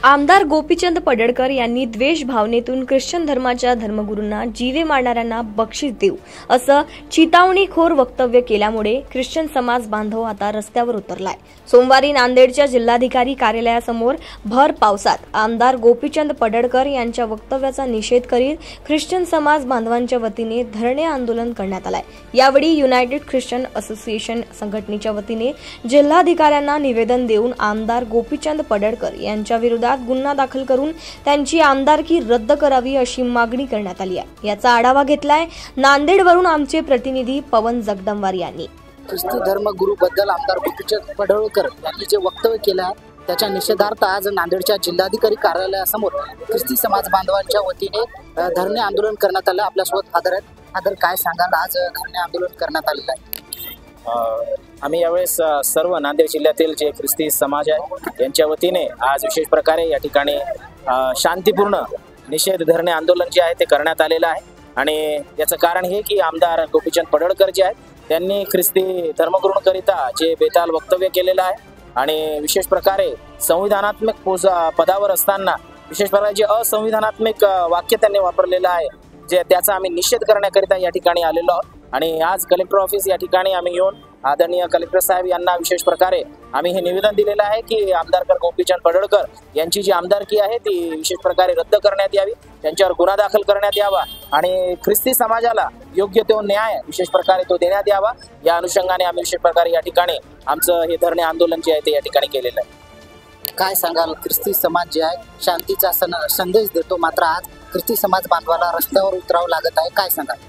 आमदार गोपीचंद पडळकर यांनी द्वेष भावनेतून ख्रिश्चन धर्माच्या धर्मगुरूंना जीवे मारणाऱ्यांना बक्षीस देऊ असं चितावणीखोर वक्तव्य केल्यामुळे ख्रिश्चन समाज बांधव आता रस्त्यावर उतरलाय। सोमवारी नांदेडच्या जिल्हाधिकारी कार्यालयासमोर भर पावसात आमदार गोपीचंद पडळकर यांच्या वक्तव्याचा निषेध करीत ख्रिश्चन समाज बांधवांच्या वतीने धरणे आंदोलन करण्यात आलंय। यावेळी युनायटेड ख्रिश्चन असोसिएशन संघटनेच्या वतीने जिल्हाधिकाऱ्यांना निवेदन देऊन आमदार गोपीचंद पडळकर यांच्या विरोधात गुन्हा दाखल करून त्यांची आमदारकी रद्द करावी अशी मागणी करण्यात आली आहे। याचा आढावा घेतलाय नांदेडवरून आमचे प्रतिनिधी पवन जगदंबार यांनी। ख्रिस्ती धर्मगुरू बद्दल आमदार गोपीचंद पडळकर यांनी जे वक्तव्य केलं आहे त्याच्या निषेधार्थ आज नांदेडच्या जिल्हाधिकारी कार्यालयासमोर ख्रिस्ती समाज बांधवांच्या वतीने धरणे आंदोलन करण्यात आलं। आपल्यासोबत फादर आहेत। फादर, काय सांगाल, आज धरणे आंदोलन करण्यात आलेलं आहे? आम्ही यावेळेस सर्व नांदेड जिल्ह्यातील जे ख्रिस्ती समाज आहे यांच्या वतीने आज विशेष प्रकारे या ठिकाणी शांतीपूर्ण निषेध धरणे आंदोलन जे आहे ते करण्यात आलेलं आहे। आणि याचं कारण हे की आमदार गोपीचंद पडळकर जे आहेत त्यांनी ख्रिस्ती धर्मगुरूंकरिता जे बेताल वक्तव्य केलेलं आहे आणि विशेष प्रकारे संविधानात्मक पदावर असताना विशेष प्रकारे जे असंविधानात्मक वाक्य त्यांनी वापरलेलं आहे जे त्याचा आम्ही निषेध करण्याकरिता या ठिकाणी आलेलो आहोत। आणि आज कलेक्टर ऑफिस या ठिकाणी आम्ही येऊन आदरणीय कलेक्टर साहेब यांना विशेष प्रकारे आम्ही हे निवेदन दिलेलं आहे की आमदार गोपीचंद पडळकर यांची जी आमदारकी आहे ती विशेष प्रकारे रद्द करण्यात यावी, त्यांच्यावर गुन्हा दाखल करण्यात यावा आणि ख्रिस्ती समाजाला योग्य तो न्याय विशेष प्रकारे तो देण्यात यावा। या अनुषंगाने आम्ही विशेष प्रकारे या ठिकाणी आमचं हे धरणे आंदोलन जे आहे ते या ठिकाणी केलेलं आहे। काय सांगाल, ख्रिस्ती समाज जे आहे शांतीचा संदेश देतो, मात्र आज ख्रिस्ती समाज बांधवाला रस्त्यावर उतरावं लागत आहे, काय सांगाल?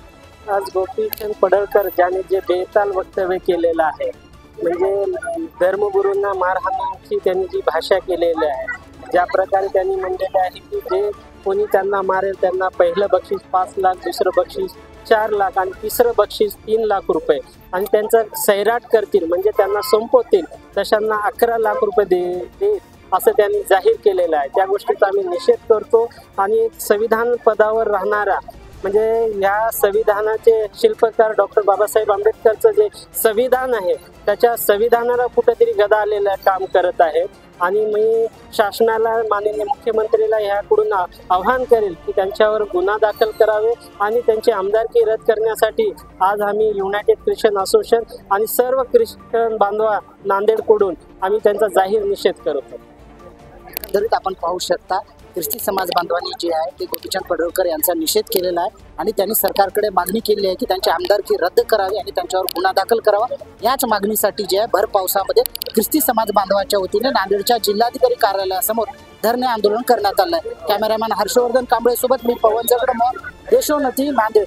आज गोपीचंद पडळकर ज्याने जे बेताल वक्तव्य केलेलं आहे म्हणजे धर्मगुरूंना मारहाणाची त्यांनी जी भाषा केलेली आहे, ज्या प्रकारे त्यांनी म्हणलेलं आहे की जे कोणी त्यांना मारेल त्यांना पहिलं बक्षीस 5 लाख, दुसरं बक्षीस 4 लाख आणि तिसरं बक्षीस 3 लाख रुपये आणि त्यांचं सैराट करतील म्हणजे त्यांना संपवतील तशांना 11 लाख रुपये दे असं त्यांनी जाहीर केलेलं आहे। त्या गोष्टीचा आम्ही निषेध करतो आणि संविधान पदावर राहणारा म्हणजे या संविधानाचे शिल्पकार डॉक्टर बाबासाहेब आंबेडकरचं जे संविधान आहे त्याच्या संविधानाला कुठेतरी गदा आलेलं काम करत आहे। आणि मी शासनाला माननीय मुख्यमंत्रीला ह्याकडून आव्हान करेल की त्यांच्यावर गुन्हा दाखल करावे आणि त्यांची आमदारकी रद्द करण्यासाठी आज आम्ही युनायटेड ख्रिश्चन असोसिएशन आणि सर्व ख्रिश्चन बांधवा नांदेडकडून आम्ही त्यांचा जाहीर निषेध करतो। एकंदरीत आपण पाहू शकता ख्रिस्ती समाज बांधवांनी जे आहे ते गोपीचंद पडळकर यांचा निषेध केलेला आहे आणि त्यांनी सरकारकडे मागणी केली आहे की त्यांची आमदारकी रद्द करावी आणि त्यांच्यावर गुन्हा दाखल करावा। याच मागणीसाठी जे आहे भर पावसामध्ये ख्रिस्ती समाज बांधवांच्या वतीने नांदेडच्या जिल्हाधिकारी कार्यालयासमोर धरणे आंदोलन करण्यात आलं आहे। कॅमेरामॅन हर्षवर्धन कांबळे सोबत मी पवन जगदंबार, देशोन्नती, नांदेड।